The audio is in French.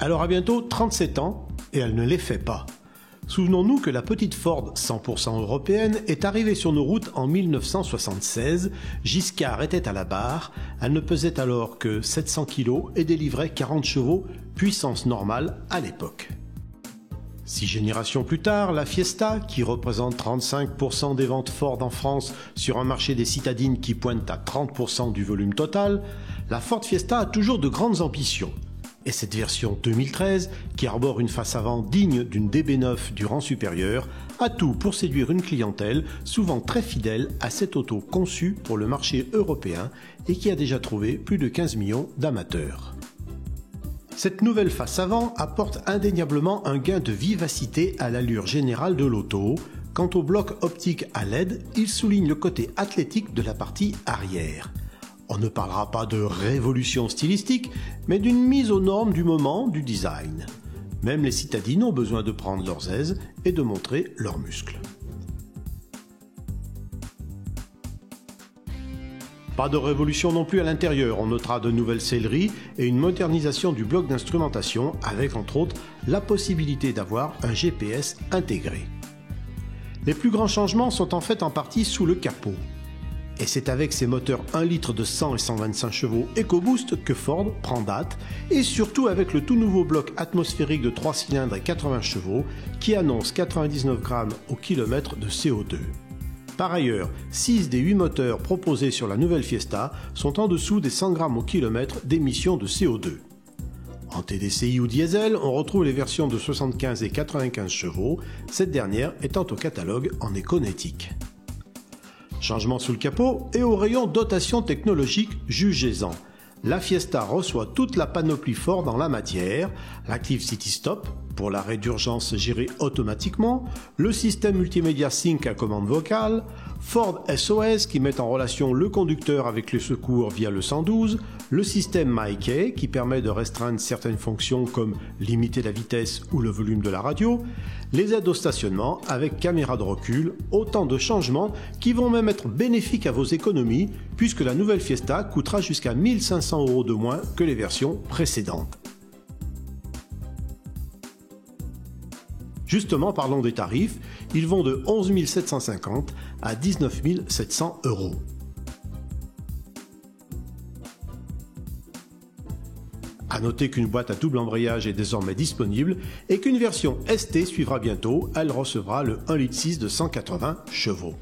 Elle aura bientôt 37 ans et elle ne les fait pas. Souvenons-nous que la petite Ford 100% européenne est arrivée sur nos routes en 1976. Giscard était à la barre. Elle ne pesait alors que 700 kg et délivrait 40 chevaux, puissance normale à l'époque. 6 générations plus tard, la Fiesta, qui représente 35% des ventes Ford en France sur un marché des citadines qui pointe à 30% du volume total, la Ford Fiesta a toujours de grandes ambitions. Et cette version 2013, qui arbore une face avant digne d'une DB9 du rang supérieur, a tout pour séduire une clientèle souvent très fidèle à cette auto conçue pour le marché européen et qui a déjà trouvé plus de 15 millions d'amateurs. Cette nouvelle face avant apporte indéniablement un gain de vivacité à l'allure générale de l'auto. Quant au bloc optique à LED, il souligne le côté athlétique de la partie arrière. On ne parlera pas de révolution stylistique, mais d'une mise aux normes du moment du design. Même les citadines ont besoin de prendre leurs aises et de montrer leurs muscles. Pas de révolution non plus à l'intérieur, on notera de nouvelles selleries et une modernisation du bloc d'instrumentation avec entre autres la possibilité d'avoir un GPS intégré. Les plus grands changements sont en fait en partie sous le capot. Et c'est avec ses moteurs 1 litre de 100 et 125 chevaux EcoBoost que Ford prend date, et surtout avec le tout nouveau bloc atmosphérique de 3 cylindres et 80 chevaux qui annonce 99 grammes au kilomètre de CO2. Par ailleurs, 6 des 8 moteurs proposés sur la nouvelle Fiesta sont en dessous des 100 grammes au kilomètre d'émissions de CO2. En TDCi ou diesel, on retrouve les versions de 75 et 95 chevaux, cette dernière étant au catalogue en Econetic. Changement sous le capot et au rayon dotation technologique, jugez-en. La Fiesta reçoit toute la panoplie Ford en la matière, l'Active City Stop pour l'arrêt d'urgence géré automatiquement, le système multimédia Sync à commande vocale, Ford SOS qui met en relation le conducteur avec le secours via le 112, le système MyKey qui permet de restreindre certaines fonctions comme limiter la vitesse ou le volume de la radio, les aides au stationnement avec caméra de recul, autant de changements qui vont même être bénéfiques à vos économies puisque la nouvelle Fiesta coûtera jusqu'à 1 500 € de moins que les versions précédentes. Justement, parlons des tarifs, ils vont de 11 750 à 19 700 €. A noter qu'une boîte à double embrayage est désormais disponible et qu'une version ST suivra bientôt, elle recevra le 1,6 litre de 180 chevaux.